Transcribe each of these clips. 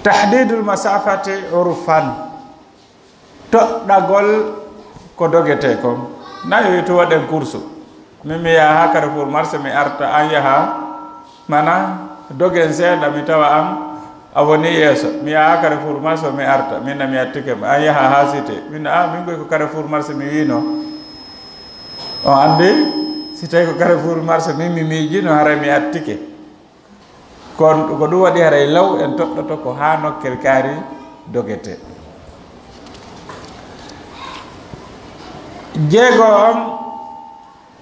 tahdidul masafati urfan toɗɗagol ko dogete kon nayo to waɗen course min mi yaha Carrefour marché mi arta an yaha mana dogen seeɗa mi tawa an a woni yeeso mi yaha Carrefour marché mi arta minna mi attike an yaha ha cité min min koy ko Carrefour marché mi wino on andi si tawi ko Carrefour marché min mi miijino haray mi attike kon ko ɗum waɗi haray law en toɗɗoto ko ha nokkel kaari dogete jeego on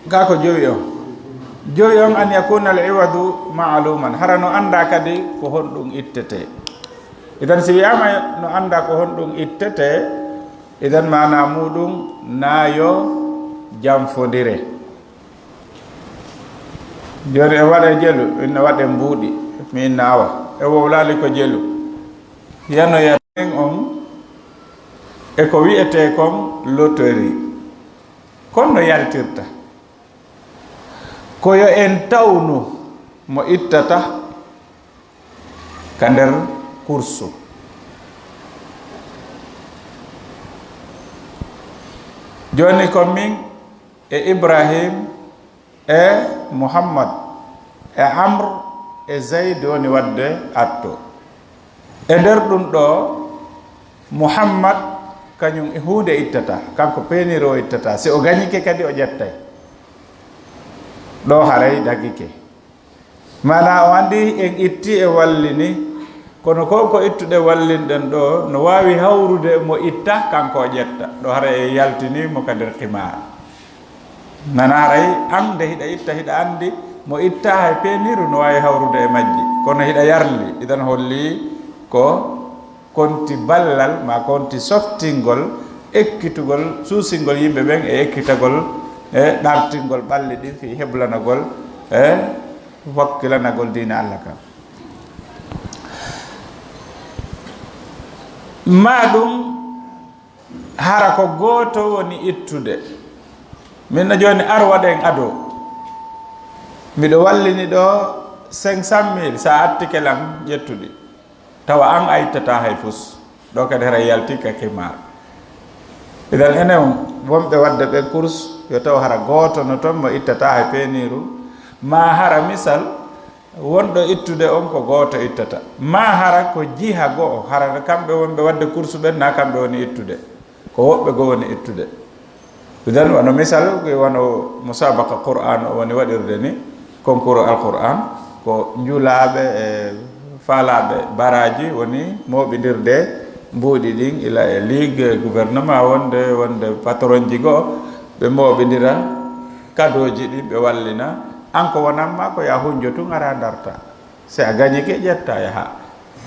ga ko jowi on an yakuna al iwadu maaluman hara no anda kadi ko honɗum ittete idan si wiyama no anda ko honɗum ittete idan mana muɗum nayo jamfodire joni e waɗe jelu ina waɗe mbuuɗi min nawa e wowlali ko jelu yano yaen on e ko wiyete kon loterie kon no yaltirta koyo en tawnu mo ittata ka nder kursu joni ko min e Ibrahim e Muhammad e Amr e Zayd woni wadde atto e nder ɗum ɗo Muhammad kañum e hunde ittata kanko peniro ittata si o gañike kadi o ƴettay ɗo haray dagike mana o andi en itti e wallini kono ko ittuɗe wallinɗen ɗo no wawi hawrude mo itta kanko o ƴetta ɗo haray e yaltinimo ka nder qimar mana haray ande hiɗa itta hiɗa andi mo itta hay peniru no wawi hawrude e majji kono hiɗa yarli idan holli ko konti ballal ma konti softingol ekkitugol suusingol yimɓe ɓen e ekkitagol e ɗartingol ɓalli ɗin fi heblanagol e wakkilanagol diina Allah kam ma ɗum hara ko gooto woni ittude min no joni ar waɗen ado miɗo wallini ɗo 500 000 sa attike lam ƴettuɗi tawa an a ittata hay fus ɗo kadi hara yalti ka qimar idan enen wonɓe wadde ɓe course yo taw hara gooto no toon mo ittata hay peniru ma hara misal wonɗo ittude on ko gooto ittata ma hara ko jiha go'o hara kamɓe wonɓe wadde course ɓen na kamɓe woni ittude ko woɓɓe go woni ittude idan wono misal wono musabaka Qur'an o woni waɗirde ni concours alquran ko njulaɓe e faalaɓe baraji woni moɓidirde mbuuɗi ɗin ila e ligue gouvernement wonde patron ji goo ɓe moɓidira kadoji ɗi ɓe wallina an ko wonanma ko ya hunjo tun ara darta si a gañike ƴetta yaha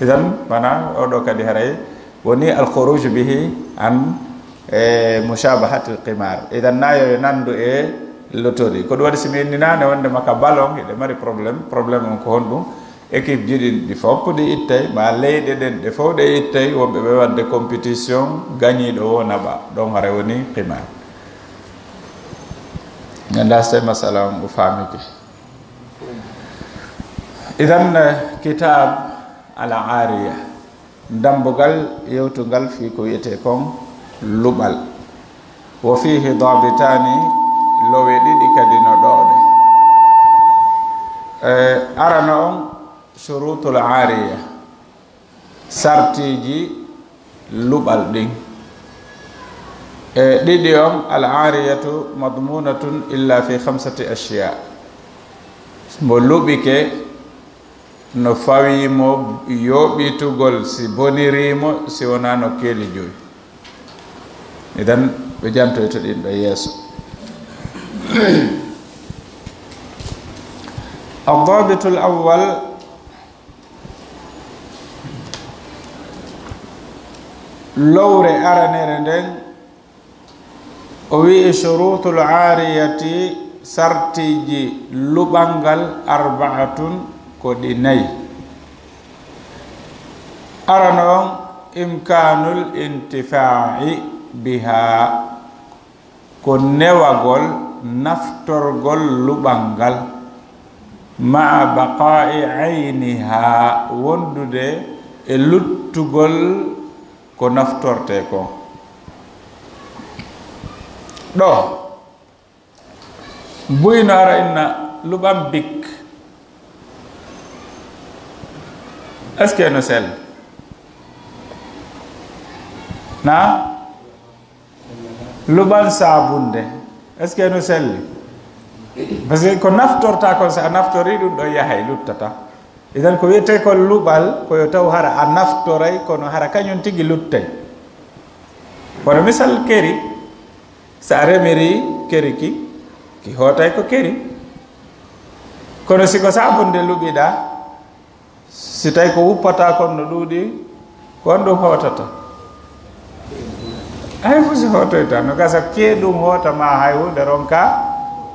idan mana oɗo kadi haray woni al khuruj bihi an mushabahati al qimar idan nayo nandu e lotori ko ɗum waɗi simi innane wonde maka ballon eɗe mari probléme on ko honɗum équipe jiɗi ɗi fof ɗi ittay ma leyɗe ɗen ɗe fof ɗe ittay wonɓe ɓe wadde compétition gañiɗo o naɓa ɗon hara woni qimar ganda so tawi masala on o famike idan kitab ala ariya dambugal yewtugal fi ko wiyete kon luɓal wo fihi dabitani lowe ɗiɗi kadi no ɗoɗe arana on shurutul ariya sartiji luɓal ɗin ɗiɗi on al ariyatu madmunatun illa fi 5 ashiya mo luɓike no fawimo yoɓitugol si bonirimo si wona no keeli joyi idan ɓe jantoyto ɗin ɗo yeeso الضابط الأول lowre aranere nden o wi shurutul ariyati sartiji luɓangal arba'atun ko ɗi nayi arano on imkanul intifa'i biha ko newagol naftorgol luɓangal ma'a baqa'i ayniha wondude e luttugol ko naftorte ko ɗo buyno ara inna luɓam bik est ce que no sell na luɓan sabunde est ce que no selli parce que ko naftorta kon sa a naftori ɗum ɗo yahay luttata idan ko wiyete ko luɓal koyo taw hara a naftoray kono hara kañum tigi luttay kono misal keri sa a remiri keri ki hootay ko keri kono siko sabunde luɓiɗa si tawi ko wuppata kon no ɗuuɗi kon ɗum hootata hay fo si hootoyta no gasa keeɗum hootama hay hunde ronka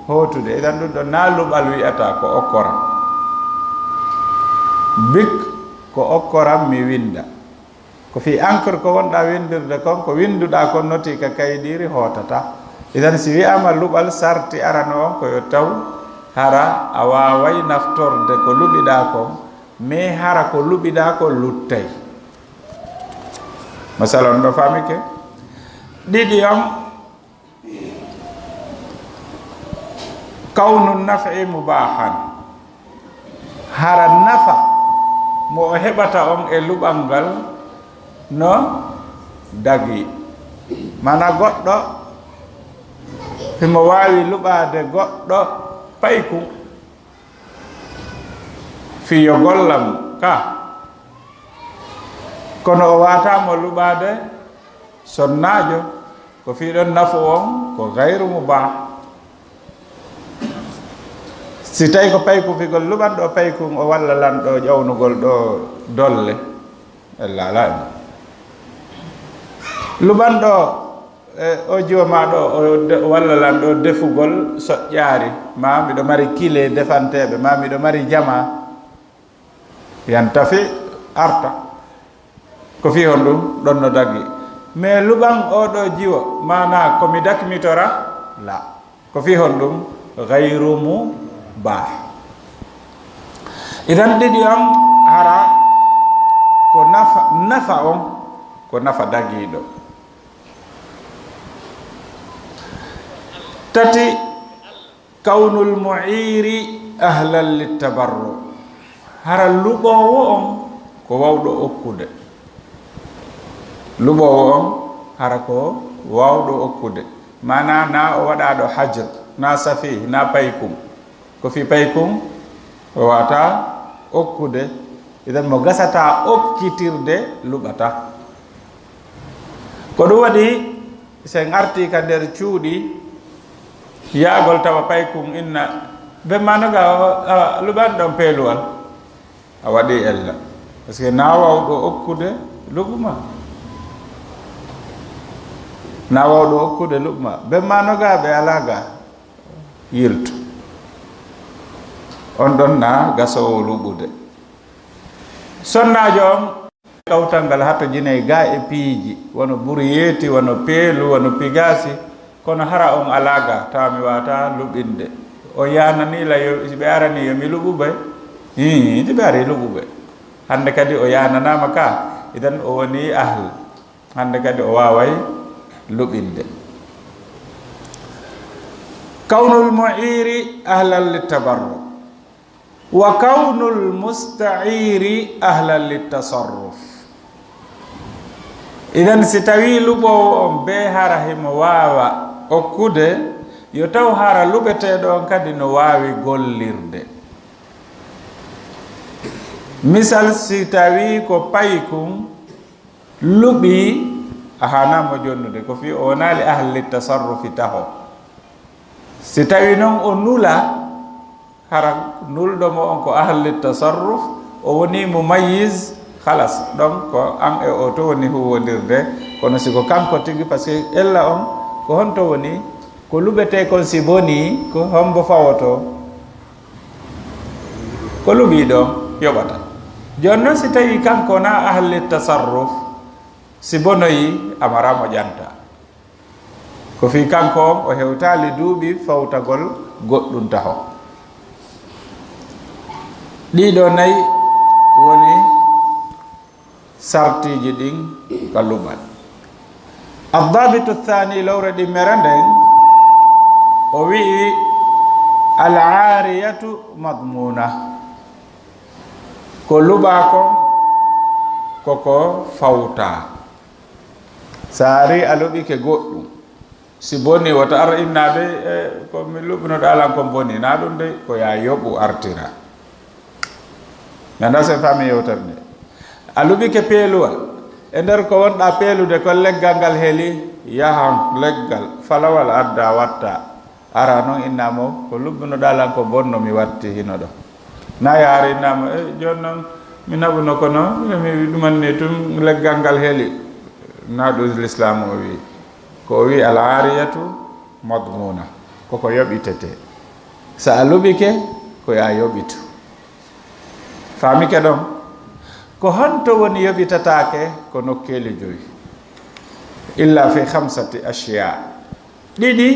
hootude idan ɗum ɗo na luɓal wiyata ko okkora bik ko okkoram mi winda ko fi encre ko wonɗa windirde kon ko winduɗa kon noti ka kayɗiri hootata idan si wiyama luɓal sarti arano on koyo taw hara a waway naftorde ko luɓiɗa kon mais hara ko luɓiɗa ko luttay masalan ɗo famike ɗiɗi on kawnu nafi mubahan hara nafa mo o heɓata on e luɓal ngal no dagi mana goɗɗo himo wawi luɓade goɗɗo payku fiyo gollam ka kono o watamo luɓade sonnajo ko fiɗon nafu on ko gayru mubah si tawi ko payku figol luɓanɗo payku o walla lanɗo ƴawnugol ɗo dolle ellala luɓanɗo o jiwama ɗo o walla lanɗo defugol soƴƴaari ma miɗo mari kile defanteɓe ma miɗo mari jama yan tafi arta ko fi hon ɗum ɗon no daggi mais luɓan oɗo jiwo mana komi dakmitora la ko fi hon ɗum gayru mubah idan ɗiɗi on hara ko nafa on ko nafa dagiɗo tati kawnul mu'iri ahlan littabarru hara luɓowo on ko wawɗo okkude luɓowo on hara ko wawɗo okkude mana na o waɗaɗo hajr na safi na paykum ko fi paykum o wata okkude idan mo gasata okkitirde luɓata ko ɗum waɗi sen arti ka nder cuuɗi yaagol tawa paykum inna be manoga luɓan ɗon peeluwal a waɗi ella par ce que na wawɗo okkude luɓuma na wawɗo okkude luɓma be manoga ɓe alaga yirtu on ɗon na gasowo luɓude sonnajo on kawtal ngal hato jinayi ga e piiji wono ɓuri yeeti wono peelu wono pigasi kono hara on alaga tawa mi wata luɓinde o yananila ɓe arani yomi luɓuɓe ti ɓe ari luɓuɓe hande kadi o yananama ka idan o woni ahl hande kadi o waway luɓinde kawnul mu'iri ahlan littabarru wa kawnul musta'iri ahlan littasarruf idan si tawi luɓowo on be hara himo wawa okkude yo taw hara luɓeteɗo on kadi no wawi gollirde misal si tawi ko paykum luɓi a hanamo jonnude ko fi o wonali ahli tasarrufi taho si tawi noon o nula hara nulɗomo on ko ahli tasarruf o woni mumayyiz halas donc ko an e o to woni huwodirde kono siko kanko tigi par ce que ella on ko honto woni ko luɓete kon si boni ko hombo fawoto ko luɓiɗo yoɓata joni noon si tawi kanko na ahli tasarruf si bonoyi amaramo ƴanta ko fi kanko on o hewtali duuɓi fawtagol goɗɗum taho ɗiɗo nayi woni sartiji ɗin ka luɓat. Addabitu thani lowre ɗi mere nden o wi'i al ariyatu madmuna, ko luɓa kon koko fawta. sa ari a luɓike goɗɗum si boni wata ara innade ko mi luɓinoɗo alan kon boni na ɗum de ko ya yoɓu artira. ganda sen fami yewtere nde a luɓike peeluwal e nder ko wonɗa peelude ko leggal ngal heeli yahan leggal falawal adda watta ara noon innamo ko luɓɓinoɗo alan ko bonno mi watti hino ɗo na yaara innama joni noon mi naɓuno kono mi ɗumanni tum leggal ngal heeli na ɗo l'islam o wi ko wi al ariyatu madmuna koko yoɓitete sa a luɓike ko ya yoɓitu. famike ɗon ko honto woni yoɓitatake ko nokkeli joyi illa fi 5 ashiya ɗiɗi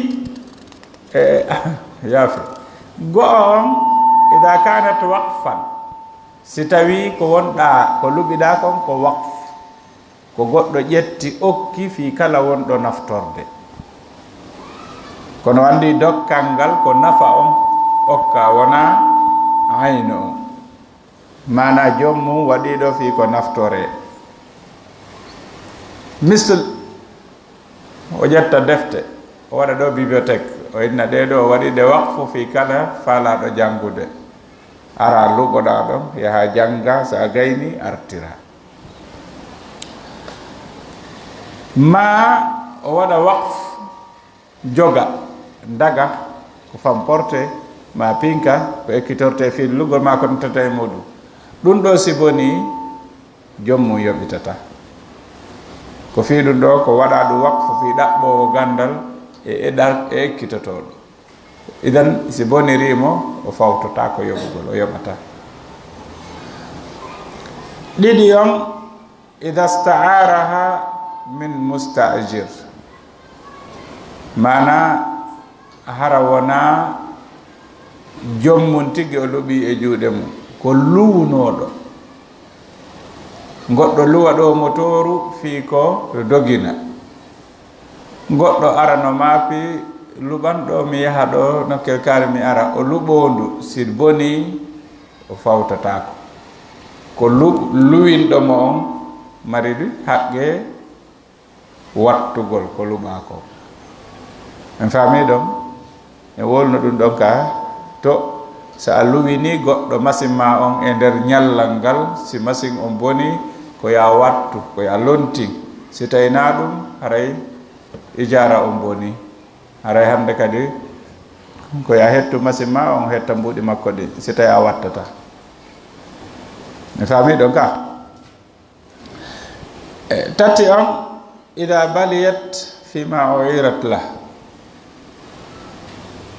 yaafe go'o on ida kanat waqfan si tawi ko wonɗa ko luɓiɗa kon ko waqf ko goɗɗo ƴetti okki fi kala wonɗo naftorde kono andi dokkal ngal ko nafa on okka wona ayno on mana jommum waɗiɗo fi ko naftore. misl o ƴetta defte o waɗa ɗo bibliothèque o inna ɗeɗo o waɗi ɗe waqfu fi kala faalaɗo jangude ara luɓoɗa ɗon yaha janga sa gayni artira. ma o waɗa waqf joga daga ko famporte ma pinka ko ekkitorte fi lugol ma ko nottata e muɗum ɗum ɗo si boni jommum yoɓitata ko fi ɗum ɗo ko waɗa ɗum waqfu fi ɗaɓɓowo gandal e eɗal e ekkitotoɗo idan si bonirimo o fawtota ko yoɓugol o yoɓata. ɗiɗi on ida staaraha min mustajir mana hara wona jommum tigi o luɓi e juuɗe mum ko luwnoɗo goɗɗo luwa ɗo motoru fi ko dogina goɗɗo ara no maapi luɓan ɗo mi yaha ɗo nokkel kaari mi ara o luɓondu si boni o fawtatako ko luwinɗomo on mari haqqe wattugol ko luɓa ko. en faami ɗon e wolno ɗum ɗon ka to sa a luwini goɗɗo machine ma on e nder ñallal ngal si machine on boni ko ya wattu ko ya lontin si tawi na ɗum haray ijara on boni haray hande kadi ko ya hettu machine ma on hetta mbuɗi makko ɗi si tawi a wattata. en faami ɗon ka. tati on ida baliyat fima uirat lah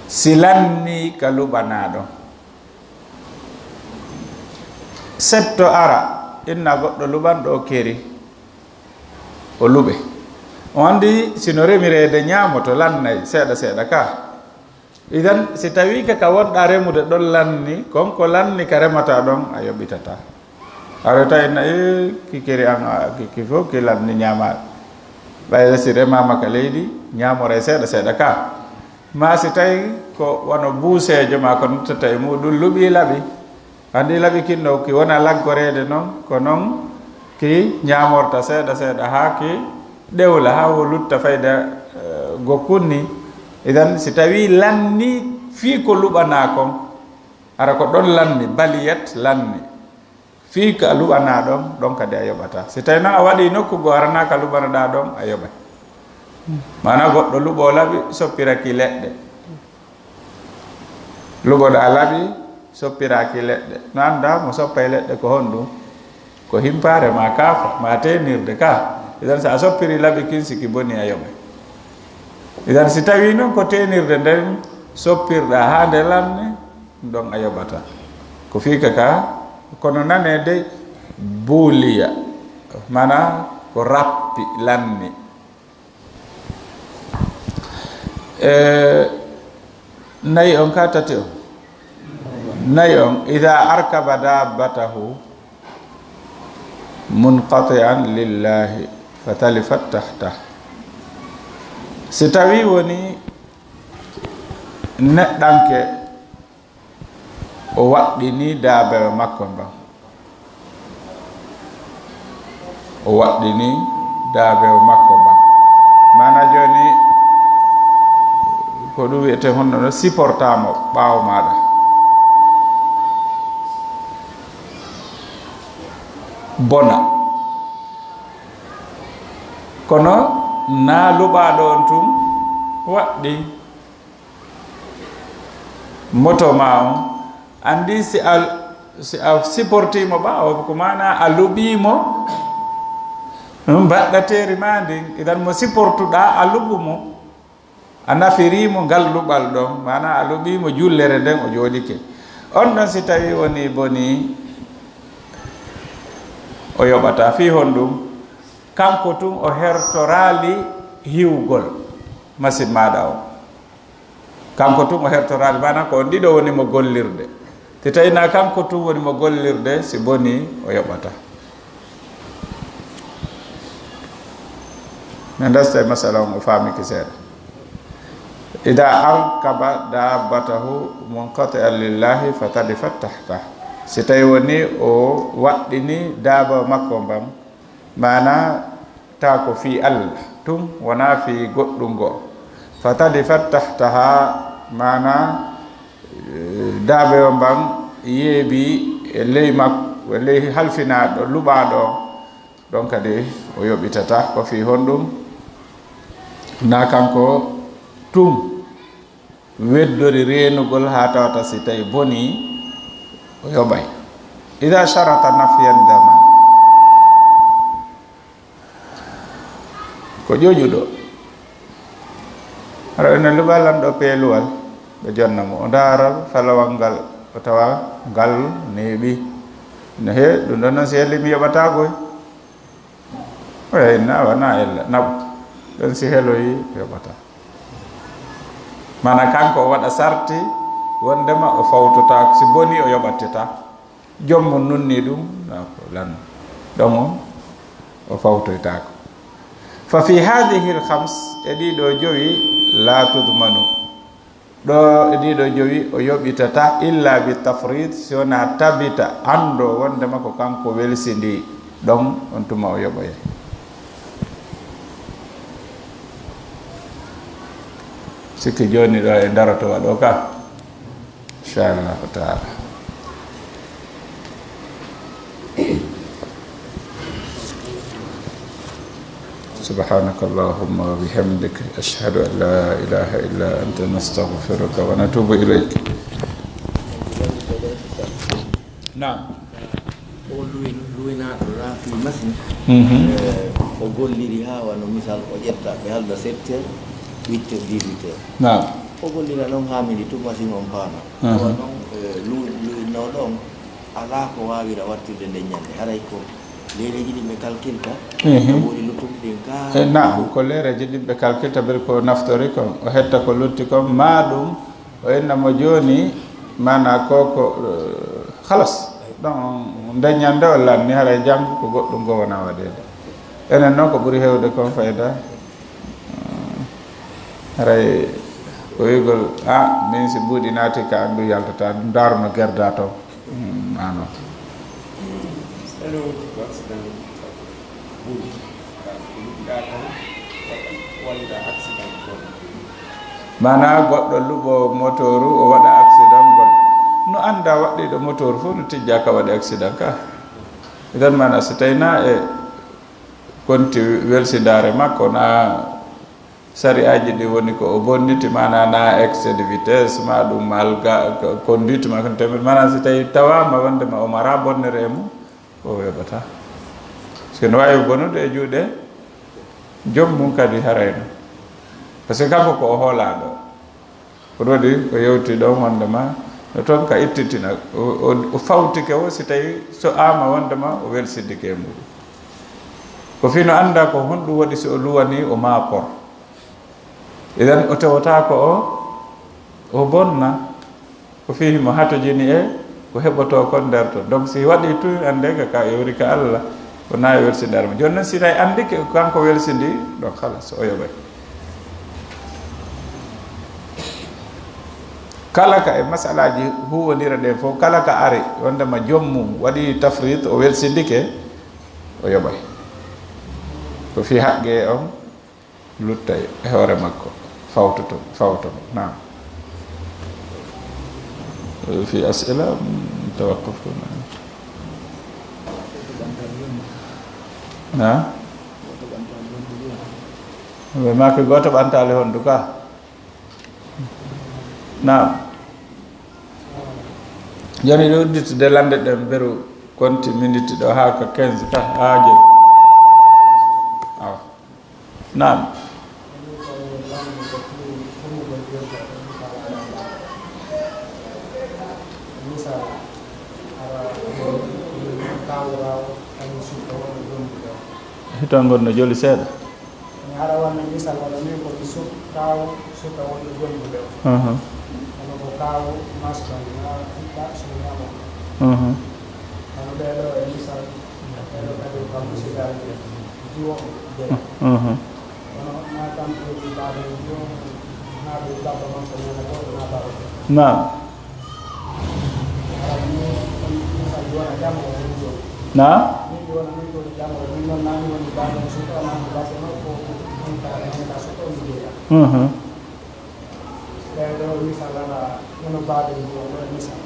si lanni ka luɓanaɗo setto ara inna goɗɗo luɓanɗo o keri o luɓe o andi sino remirede ñamoto lannay seeɗa seeɗa ka idan si tawi ka wonɗa remude ɗon lanni konko lanni ka remata ɗon a yoɓitata areta inna ki keri an ki fof ki lanni ñama ɓayde si remama ka leydi ñamore seeɗa seeɗa ka ma si tawi ko wono buusejo ma ko nottata e muɗum luɓi laɓi andi laɓi kinno ki wona laggorede noon ko noon ki ñamorta seeɗa seeɗa ha ki ɗewla ha wo lutta fayda gokkunni. idan si tawi lanni fi ko luɓana kon ara ko ɗon lanni baliyat lanni fi ka luɓana ɗon ɗon kadi a yoɓata. si tawi noon a waɗi nokkugo arana ka luɓanoɗa ɗon a yoɓay mana goɗɗo luɓo laɓi soppiraki leɗɗe luɓoɗa laɓi soppiraki leɗɗe no anda mo soppay leɗɗe ko honɗum ko himpare ma kaafa ma tenirde ka idan sa a soppiri laɓi kin siki boni a yoɓay. idan si tawi noon ko tenirde nden soppirɗa ha nde lanne ɗon a yoɓata ko fika ka kono nanede buuliya mana ko rappi lanni. nayi on ka tati on nayi on ida arkaba dabbatahu munqati'an lillahi fatalifat tahtah. Si tawi woni neɗɗanke o waɗɗini daabe makko mban, o waɗɗini daabe makko mban, mana joni ko ɗum wiyete honno no supportamo ɓaawo maɗa. Bona kono na luɓaɗo on tum waɗɗi moto ma on andi si a supportimo ɓaawo ko mana a luɓimo mbaɗɗateri ma ndin, idan mo supportuɗa a luɓumo, a nafirimo ngal luɓal ɗon, mana a luɓimo jullere nden o jooɗike. On ɗon si tawi woni boni o yoɓata fi hon ɗum, kanko tun o hertorali hiwgol machine maɗa o, kanko tun o hertorali, mana ko on ɗiɗo woni mo gollirde. te tawi na kanko tun woni mo gollirde, si boni o yoɓata. min dasta e masala on o faamiki seeɗa. ida alkaba dabbatahu munqati'an lillahi fatalifat tahtah. si tawi woni o waɗɗini daaba makko mban, mana ta ko fi Allah tum wona fi goɗɗum ngo, fatalifat tahtaha, mana daabe o mban yeebi e ley makko, e ley halfinaɗo luɓaɗo ɗon kadi o yoɓitata ko fi honɗum, na kanko tum weddori renugol ha tawata si tawi boni o yoɓay. ida sharata nafiyan daman, ko ƴoƴuɗo aɗa ene luɓalan ɗo peeluwal ɓe jonnamo o daara falawal ngal o tawa ngal neeɓi no he ɗum ɗon noon si helli mi yoɓatagoy, oy na wana ella naɓ ɗon si heloyi yoɓata, mana kanko o waɗa sarti wondema o fawtota, si boni o yoɓatteta, jommum nunni ɗum lan ɗon o fawtoytako. fa fi hadihi l khams, e ɗiɗo jowi la tudmanu, ɗo e ɗiɗo jowi o yoɓitata illa bi tafrid, si wona tabita ando wondema ko kanko welsidi ɗon on tuma o yoɓoye. sikki joni ɗo e daroto waɗo ka inchallahu taala. سبحانك اللهم وبحمدك أشهد أن لا إله إلا أنت نستغفرك ونتوب إليك. نعم. o golliri ha wano misal o ƴetta ɓe halda 7 heures 8 heures 18 heures. نعم. o gollira noon ha midi tout machine on paana awa noon luinnoɗo on ala ko wawira wattirde nde ñande haray ko leereji ɗi ɓe calculta woɗi luttuɗi ɗin ka naam ko leereji ɗin ɓe calculta bel ko naftori kon o hetta ko lutti kon ma ɗum o innamo joni mana koko halas ɗon daññande o lanni haray janggo ko goɗɗum ngo wona waɗede. enen noon ko ɓuuri hewde kon fayda haray o wigol min si mbuuɗi naati ka andu yaltata ɗum daruno gerda toon ano mana goɗɗo luɓo motoru o waɗa accident gol no anda waɗɗiɗo motoru fof no tijja ka waɗi accident ka, idan mana so tawina e konti welsidare makko na sariyaji ɗi woni ko o bonniti, mana na excès de vitesse ma ɗum malga conduite ma kono tawi mana so tawi tawama wondema o mara bonnere e mum o yoɓata, parce que no wawi bonude e juuɗe joom mum kadi harayno, par ce que kanko ko o hoolaɗo ko waɗi o yewti ɗon wondema no toon ka ittitina o fawtike o si tawi so ama wondema o welsiddike e muɗum, ko fino anda ko honɗum waɗi so o luwani o mapor, idan o tewata ko o bonna ko fihi mo hatojini e ko heɓoto kon nder to, donc si waɗi tu ande ka yewri ka Allah ko nawi welsindarmo joni noon si tawi andike kanko welsindi donc halas o yoɓay kala ka e masalaji huwodira ɗen fof kala ka ari wondema jommum waɗi tafrid o welsindike o yoɓay ko fi haqqe on luttay e hoore makko fawtoto nam fi asila tawaqquf na ɓe makko goto ɓantale hondu ka nam joni ɗo udditude lande ɗen beru konti minute ɗo ha ko 15 ka ha joni awa nam hiton gonno joli seeɗa ara wanna misal wala ni ko kaw suka wonde jombude ono ko kaw maskan na ta sunama ono be do e misal elo kadi ko musidal jiwo de ono na tam ko di baba yo na be baba man ko na baba na ara ni misal yo na jamo na ni yo na ni ko jamo ni non na ni woni baba suka na baba no ko Pero misalnya ono bade ko misal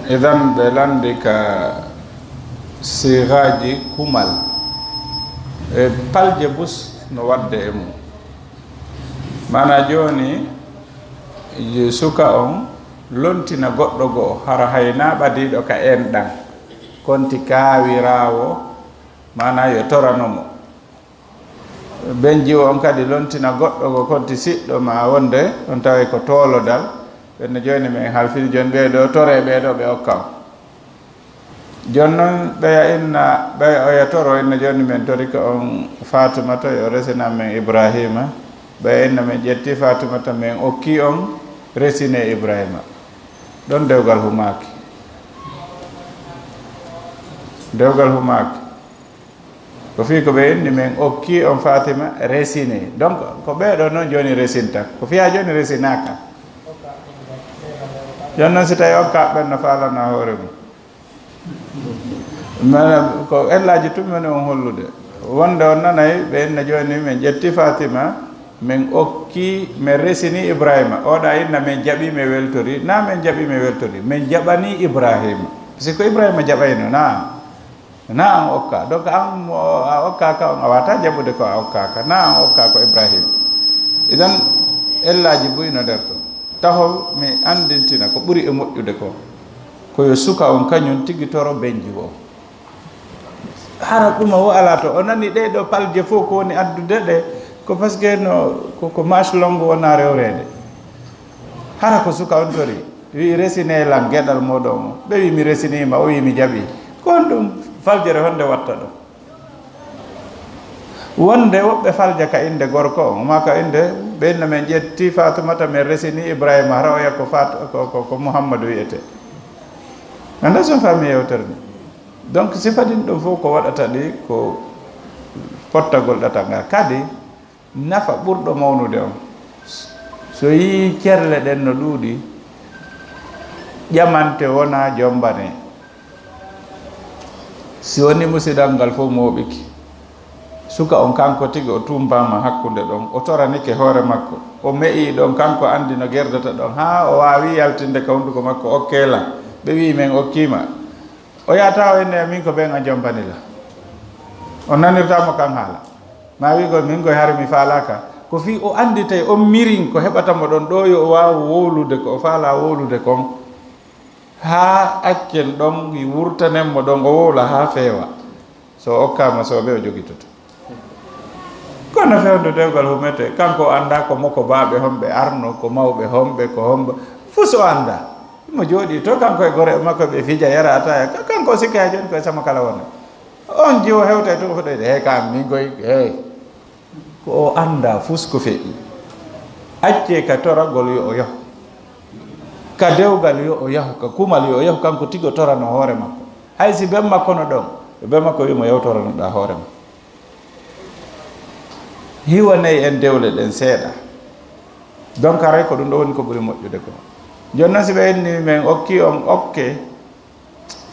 idan ɓe landi ka sigaji kumal e palje bus no wadde e mum mana joni suka on lontina goɗɗo goo hara hayna ɓadiɗo ka enɗan konti kaawirawo mana yo toranomo benji on kadi lontina goɗɗo go konti siɗɗo ma wonde on tawi ko tolodal ɓenne joni min halfini joni ɓeɗo tore ɓeɗo ɓe okkam joni noon ɓeya inna ɓeya oya toro inna joni min tori ko on Fatumata yo resina men Ibrahima ɓeya inna min ƴetti Fatumata min okki on resine Ibrahima ɗon dewgal humaki ko fi ko ɓe inni min okki on Fatima resine donc ko ɓeɗo noon joni resinta ko fiya joni resinaka joni noon si tawi okka ɓenno falana hoore mum mana ko ellaji tummani on hollude wonde on nanayi ɓe inna joni min ƴetti Fatima min okki min resini Ibrahima oɗa inna min jaɓi mi weltori na min jaɓi mi weltori min jaɓani Ibrahima si ko Ibrahima jaɓayno na an okka donc an a okkaka on a wata jaɓude ko a okkaka na an okka ko Ibrahima idan ellaji buyno nder ton taho mi andintina ko ɓuri e moƴƴude ko koyo suka on kañum tigi toro benji o hara ɗuma wo ala to o nani ɗeɗo palje fof ko woni addude ɗe ko par ce que no ko marche longue wona rewrede hara ko suka on tori wi resine lan gueɗal moɗon o ɓe wi mi resinima o wi mi jaɓi kon ɗum faljere honde watta ɗum wonde woɓɓe falja ka inde gorko o ma ka inde ɓenno men ƴetti Fatumata min resini Ibrahima hara oya ko Mouhammadou wiyete anda son fami yewtere nde donc si fadin ɗum fof ko waɗata ɗi ko pottagol ɗatanga kadi nafa ɓurɗo mawnude on so yi cerle ɗen no ɗuuɗi ƴamante wona jombane si woni musidal ngal fof moɓiki suka on kanko tigi o tumbama hakkude ɗon o toranike hoore makko o me'i ɗon kanko andi no gerdata ɗon ha o wawi yaltinde ka hunduko makko okkela ɓe wi men okkima o yata o enne min ko ɓen a jombanila o nanirtamo kan haala ma wi ko min koye har mi falaka ko fi o andi tawi on mirin ko heɓatamo ɗon ɗo yo o wawa wowlude ko o faala wowlude kon ha akken ɗon i wurtanenmo ɗon o wowla ha feewa so okkama soɓe o jogitoto kono fewde dewgal humete kanko anda ko makko baaɓe homɓe arno ko mawɓe homɓe ko homɓe fuu so anda mo jooɗi to kanko e gore makko ɓe fija yara ataya kanko sikka ha joni koye sama kala wona on jiwo hewta to foɗoyde hey kam min goy hey ko o anda fus ko feƴƴi acce ka toragol yo o yahu ka dewgal yo o yahu ka kumal yo o yahu kanko tigo torano hoore makko hay si ɓen makko no ɗon ɓe makko wimo yewtoranoɗa hoore makko hiwanayi en dewle ɗen seeɗa donc aray ko ɗum ɗo woni ko ɓuri moƴƴude ko joni noon si ɓe henni men okki on okke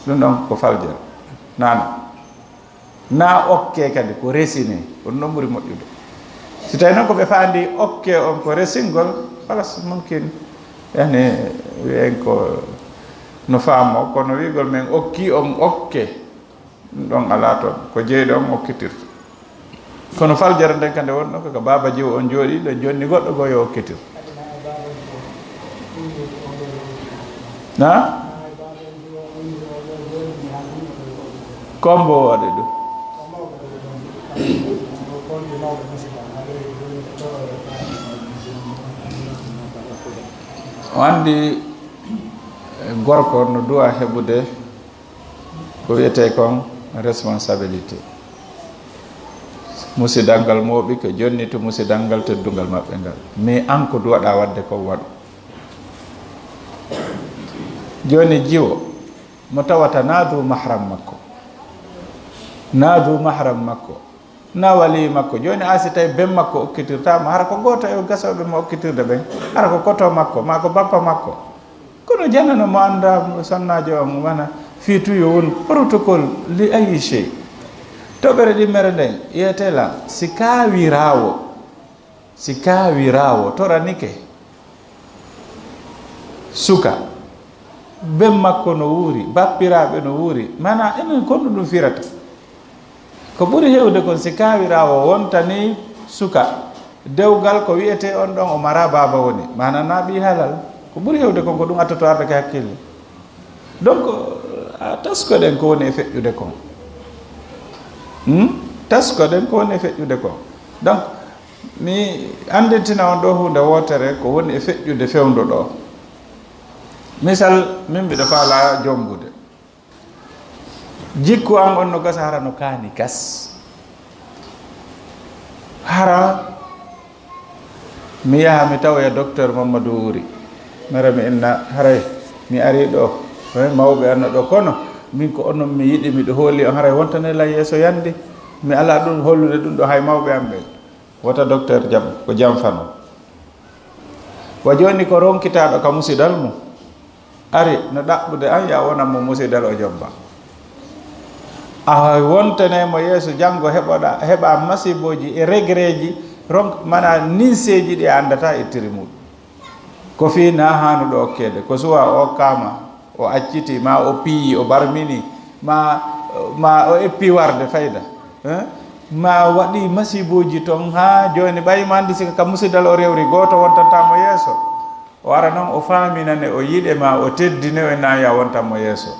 ɗum ɗon ko faljere na okke kadi ko resine ko ɗum ɗon ɓuri moƴƴude si tawi noon ko ɓe faandi okke on ko resingol halas mumkin yani wiyen ko no faamo kono wigol men okki on okke ɗum ɗon ala toon ko jeeyɗo on okkitirta kono faljere nden kande wonɗo koko baba jiwo on jooɗiɗo jonni goɗɗo goo yo okkitir na kombo waɗi ɗum o andi gorko no duwa heɓude ko wiyete kon responsabilité musidal ngal mooɓi ko jonni to musidal ngal teddungal maɓɓe ngal mais an ko duwaɗa wadde ko waɗu joni jiwo mo tawata naadu mahram makko na wali makko joni asi tawi ben makko okkitirtama hara ko goto e gasoɓe mo okkitirde ɓen hara ko koto makko ma ko bappa makko kono jannano mo anda sonnajo on mana fiituyo won protocole li ayi chey toɓere ɗimmere nden yiyetela si kaawi raawo toranike suka ben makko no wuuri bappiraɓe no wuuri mana enen konno ɗum firata ko ɓuri hewde kon si kaawirawo wontani suka dewgal ko wiyete on ɗon o mara baba woni mana na ɓi halal ko ɓuri hewde kon ko ɗum attoto arde ke hakkille donc taskoɗen ko woni e feƴƴude kon taskoɗen ko woni e feƴƴude kon donc mi andintina on ɗo hunde wotere ko woni e feƴƴude fewndo ɗo misal min mbiɗa faala jombude jikku an on no gasa hara no kaani gas hara mi yaha mi tawoya docteur Mamadou Wuri mara mi inna haray mi ari ɗo mawɓe anno ɗo kono min ko onon mi yiɗi miɗo hooli on haray wontanela yeeso yande mi ala ɗum hollude ɗum ɗo hay mawɓe am ɓe wota docteur jam ko jam fano wa joni ko ronkitaɗo ka musidal mum ari no ɗaɓɓude an ya wonan mo musidal o jomba a wontanemo yeeso janngo heɓa masiboji e regreji mana ninseji ɗi andata e tiri muɗum ko fi na hanuɗo okkede ko suwa o kama o acciti ma o piyi o barmini ma o eppi warde fayda ma waɗi masiboji toon ha joni ɓayma andi sika ka musidal o rewri goto wontantamo yeeso o ara noon o faminane o yiɗe ma o teddine o na ya wontanmo yeeso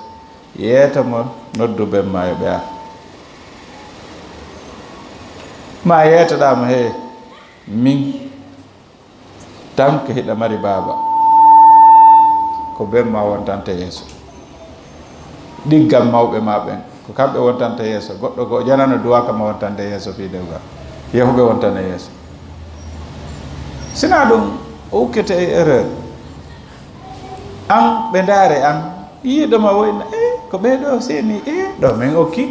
yeetamo noddu ben ma yo ɓe ar ma yeetoɗamo he min tan ko hiɗa mari baba ko ben ma wontante yeeso ɗiggal mawɓe ma ɓen ko kamɓe wontante yeeso goɗɗo go janano duwaka ma wontante yeeso fi dewgal yehuɓe wontane yeeso sina ɗum o ukkete e erreur an ɓe ndaare an yiiɗoma woyna ko ɓeɗo seni ɗo min okki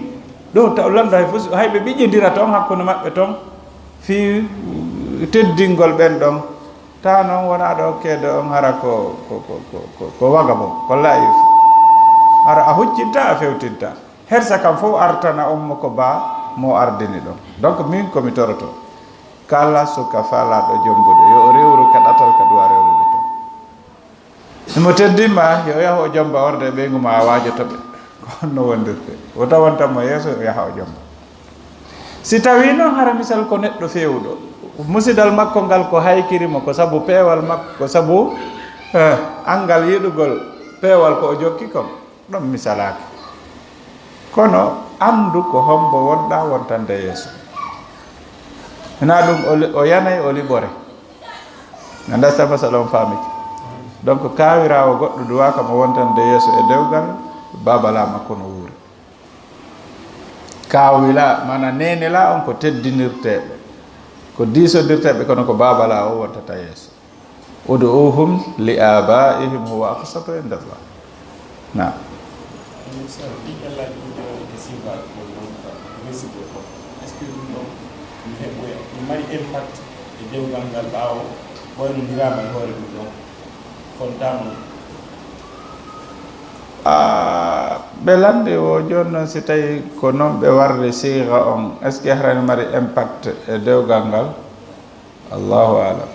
ɗo taw lamdo hay fof hayɓe ɓiƴƴodira toon hakkude maɓɓe toon fi teddingol ɓen ɗon ta noon wona ɗo okkede on hara ko waga mo ko layif hara a huccinta a fewtinta hersa kam fof artana on mo ko ba mo ardini ɗon donc min komi toroto kala suka falaɗo jombude yo o rewru ka ɗatal ka duwa rewrude toon mo teddima yo yaha o jomba orde ɓeygu ma a waajotoɓe ko no wondirte o tawantanmo yeeso o yaha o jomba si tawi noon hara misal ko neɗɗo fewɗo musidal makko ngal ko haykirimo ko sabu peewal makko ko sabu angal yiɗugol peewal ko o jokki kon ɗon misalaki kono andu ko hombo wonɗa wontande yeeso hena ɗum o yanay o liɓore ganda sa masala on famiki donc kawirawo goɗɗo duwaka mo wontande yeeso e dewgal babala makko no wuuri kawila mana nenela on ko teddinirteɓe ko disodirteɓe kono ko babala o wontata yeeso uduuhum li abaihim huwa aqsatu inda Allah na mari impact e dewgal ngal ɓaawo ɓoynodirama e hoore ɗum ɗon kono tamo ɓe landi o joni noon si tawi ko noon ɓe warde siga on est ce que harani mari impact e dewgal ngal allahu alam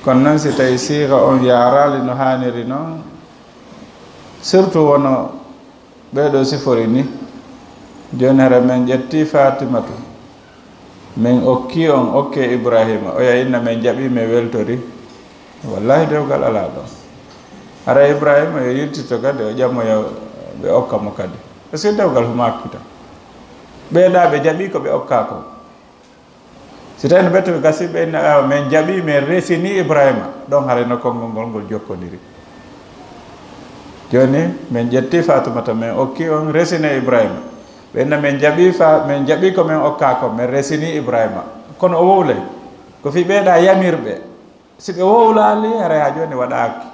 kono noon si tawi siga on yarali no haniri noon surtout wono ɓeɗo sifori ni joni hara men ƴetti fatimatu min okki on okke ibrahima o ya inna men jaɓi mi weltori wallahi dewgal ala ɗon hara ibrahima yo yirtito kadi o ƴammoyo ɓe okka mo kadi par ce que dewgal huma akkita ɓeeɗa ɓe jaɓi ko ɓe okka ko si tawi no ɓetto ɓe gasi ɓe inna min jaɓi min resini ibrahima ɗon harayno konngol ngol ngol jokkodiri joni min ƴetti fatumata min okki on resine ibrahima ɓenna min jaɓi ko min okka ko min resini ibrahima kono o wowlay ko fi ɓeeɗa yamirɓe si ɓe wowlali hara ha joni waɗaki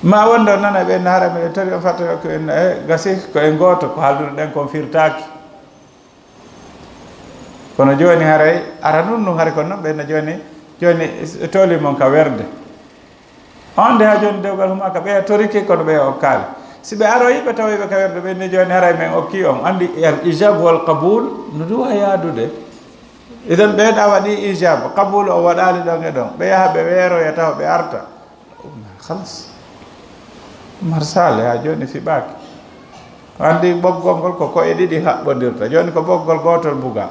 ma wonde nana ɓenna hara miɗe tori on fatta ko en gasi ko en goto ko haalduno ɗen kon firtaki kono joni haray ara nun nu hari kono noon ɓenna joni tooli mon ka werde on de ha joni dewgal huma ka ɓeya toriki kono ɓeya okkali si ɓe aroyiɓe tawoyiɓe kawerde ɓenne joni haray men okki on andi al ijab wal qabul no duwa yaadude iden ɓeeɗa waɗi ijab qabul o waɗali ɗon e ɗon ɓe yaha ɓe weeroya tawa ɓe arta halas marsale ha joni fiɓaki andi ɓoggol ngol ko koye ɗiɗi haɓɓodirta joni ko ɓoggol gotol buga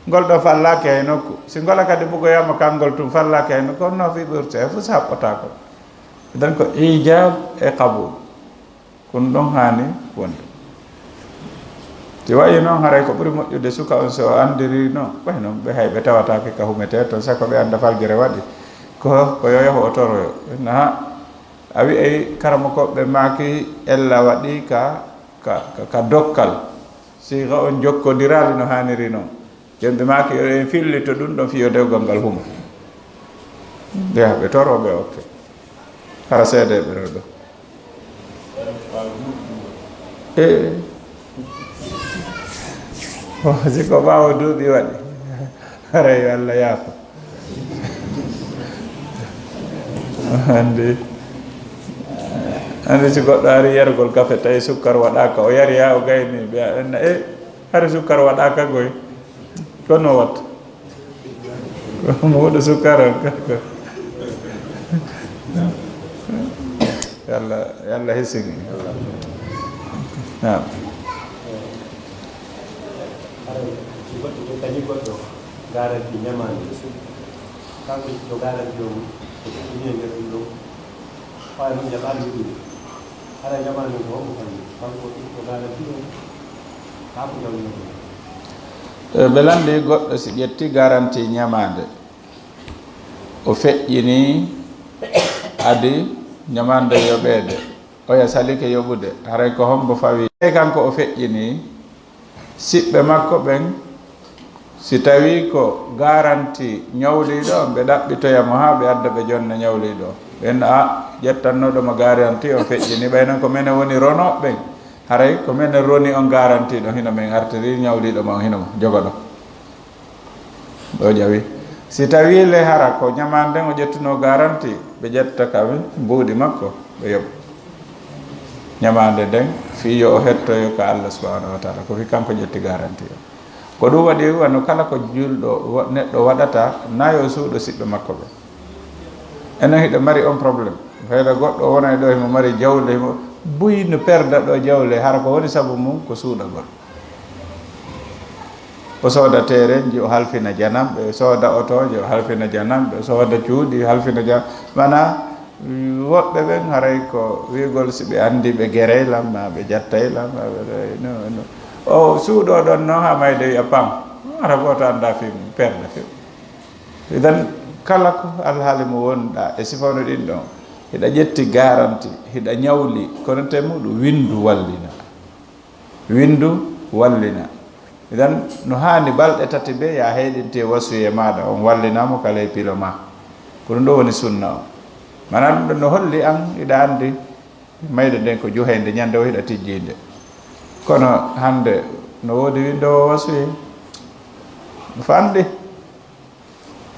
ngol ɗo fallaki hay nokku si ngola kadi bugoyama kangol tum fallaki hay nokku onno fiɓirte e fof so haɓɓotako iden ko ijab e qabul kono ɗon hani wonde ti wayi noon haray ko ɓuuri moƴƴude suka on so andiri noon ɓay noon ɓe hay ɓe tawatake ka humete toon sako ɓe anda faljere waɗi ko yoyaho o toroyo naha a wi ay karama koɓɓe maaki ella waɗi ka dokkal siga on jokkodirali no haniri noon jon ɓe maaki yo en fillito ɗum ɗon fiyo dewgal ngal huma ndeha ɓe toroɓe okke hara seedeɓe ɗo ɗo si ko ɓaawo duuɓi waɗi haray Allah yaafa andi si goɗɗo ari yargol kafe tawi sukkar waɗaka o yari ha o gayni ɓe enna hari sukkar waɗaka goy kono watta mo waɗa sukkar on kako yalla hisini naam goɗɗo kañi goɗɗo garanti ñamande kanko to garanti o ko ɗuɗɗini nder ɗum ɗo fawa noon jaɓani ɗuɗɗude hara ñamande ko hombo kanko to garanti o kako ñamnoɗo ɓe landi goɗɗo si ƴetti garanti ñamande o feƴƴini adi ñamande yoɓede oya salike yoɓude haray ko hombo fawi kanko o feƴƴini siɓɓe makko ɓen si tawi ko garanti ñawliɗo ɓe ɗaɓɓitoyamo ha ɓe adda ɓe jonna ñawliɗo ɓen ƴettannoɗomo garanti o feƴƴini ɓaynon ko minen woni ronoɓe ɓen haray ko minen roni on garanti ɗo hino men artiri ñawliɗo ma o hinomo jogoɗo ɗo ƴawi si tawi le hara ko ñamanden o ƴettuno garanti ɓe ƴetta kaɓe mbuuɗi makko ɓe yoɓ ñamande nden fiyo o hettoyo ko Allah subhanahu wa taala ko fi kanko ƴetti garanti o ko ɗum waɗi wano kala ko julɗo neɗɗo waɗata nayo suuɗo siɓɓe makko ɓe enen hiɗo mari on probléme feyda goɗɗo wona ɗo himo mari jawle himo buyno perda ɗo jawle hara ko woni sabu mum ko suuɗagol o sooda terenji o halfina janamɓe o sooda otoje o halfina janamɓe o sooda cuuɗi halfina jam mana woɓɓe ɓen haray ko wigol si ɓe andi ɓe guereylam ma ɓe jattaylam o suuɗo ɗon noon ha mayde wiya pam ara goto anda fimum perde few idan kala ko alhaali mo wonɗa e sifawno ɗin ɗon hiɗa ƴetti garanti hiɗa ñawli kono te muɗum windu wallina idan no hani balɗe tati ɓe ya heɗinte wasuye maɗa on wallinamo kala e pilo ma ko ɗum ɗo woni sunna o mana ɗum ɗo no holli an iɗa andi mayde nden ko juhayde ñande o hiɗa tijjinde kono hande no woodi windowo wasuye no fanɗi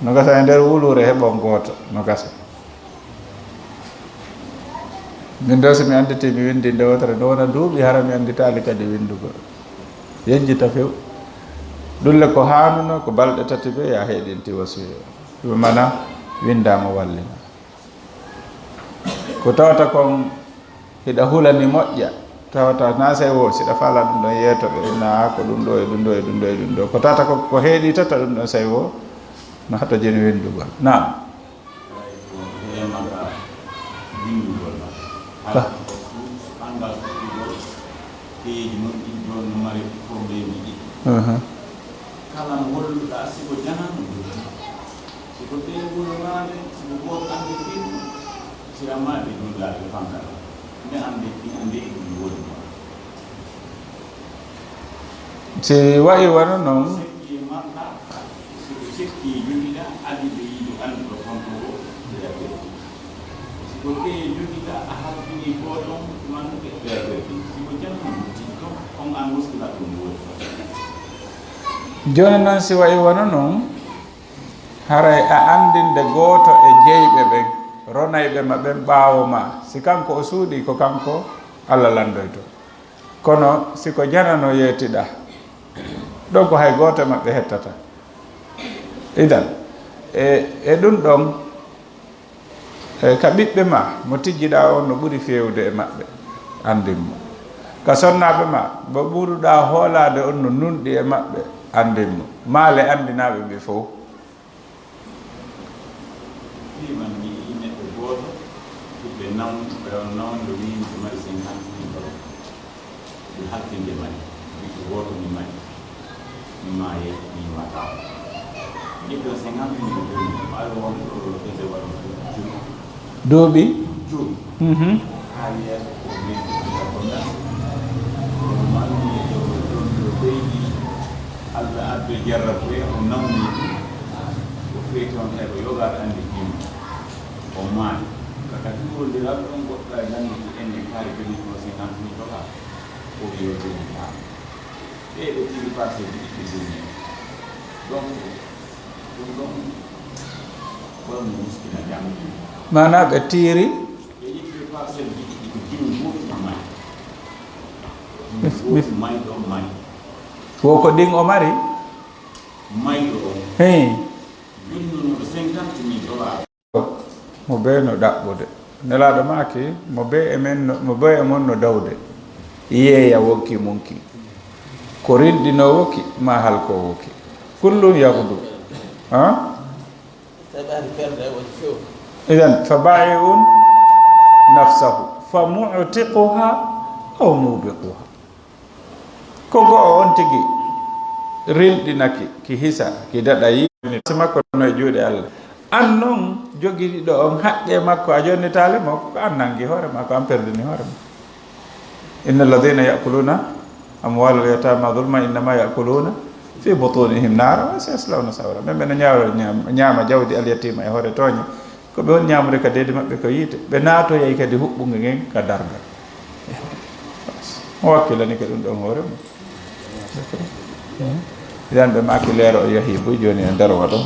no gasa e nder wulure heɓon gooto no gasa min ɗo so mi anditi mi windi nde wotere no wona duuɓi hara mi anditali kadi windugo yejjita few ɗulle ko hanuno ko balɗe tati ɓe ya heɗinti wasuye ɗum mana windama wallina ko tawata kon hiɗa hulani moƴƴa tawata na sey wo siɗa fala ɗum ɗon yeetoɓe na ko ɗum ɗo e ɗum ɗo e ɗum ɗo e ɗum ɗo ko tawata ko heeɗi tata ɗum ɗon sey wo no hatta jeni windugol nam kala no holluɗa siko janan siko ɓeygolomade siko goto ande fin sirammaɓe dullaɓe fankala nde ande ɗum woni si wayi wona noon sekki maɗɗa siko sekki jogiɗa adi ɓe yiiɗo andi ɗo fanko o ɓeyaɓe siko ɓe jogiɗa a halfini goɗon man ɓe ɓerɓerɗi siko janan tikko on an muskila ɗum woni joni noon si wayi wona noon haray a andinde gooto e jeyɓe ɓen ronayɓe ma ɓen ɓaawo ma si kanko o suuɗi ko kanko Allah landoyto kono siko janano yeetiɗa ɗon ko hay gooto maɓɓe hettata idan e ɗum ɗon ka ɓiɓɓe ma mo tijjiɗa on no ɓuri fewde e maɓɓe andinmo ka sonnaɓe ma mo ɓuruɗa hoolade on no nunɗi e maɓɓe andinmo maale andinaɓe ɓe fof fiman mi neɗɗo goto ɓiɓɓe ɓe on nawde wini ko mari 50 000 dollars ɓe hakkinde mari ɓiɓɓe goto mi mari mi maye mi wata ɓiɓɓe 50 000 maɗo won ɗo ɓe waɗo duuɓi juuɗi ha yeeso ko ɓeydi ko nas kono manni ɗon ɗo ɓeydi Allah abbe jarrabe o nawni o feeti on heɓa yogaɗo andi jimmi o maani kaka ɗuɗoliraɓe ɗon goɗɗa nanndude enne kaari jogii ko 50 000 dollars o yo jogii haa ɓe ɓe tiri parcelle ji ɗiɗi joni donc ɗum ɗon wonno muskila jam mana ɓe tiiri ɓe yiɗɓe parcelle ji ɗiɗi ko jimmi gotum mayi gotum mayi ɗon mayi wo ko ɗin o mari mayɗo o hey junnunoɗo 50 000 dollars mo be no ɗaɓɓude nelaɗo maki mo be e men mo be e mon no dawde yeeya wonki munki ko rinɗino woki ma halko woki kullum yahdu idan fa ba'i'un nafsahu fa mu'tiquha aw mubiquha ko go'o on tigi rilɗinaki ki hisa ki daɗa yini makko no e juuɗe Allah an noon jogiiɗo on haqqe makko a jonnitale makko ko an nangi hoore ma ko an perdini hoore ma inna alladina yakuluna amwal al yatama zulma innama yakuluna fi butunihim nara wa sayaslawna sawra ɓe no ñaama jawdi al yatima e hoore tooñe ko ɓe on ñaamude ka deedi maɓɓe ko yiite ɓe naatoyay kadi huɓɓuge ngen ka dargal o wakkilani ka ɗum ɗon hoore mum idan ɓe maki leero o yahi boy joni e nder waɗo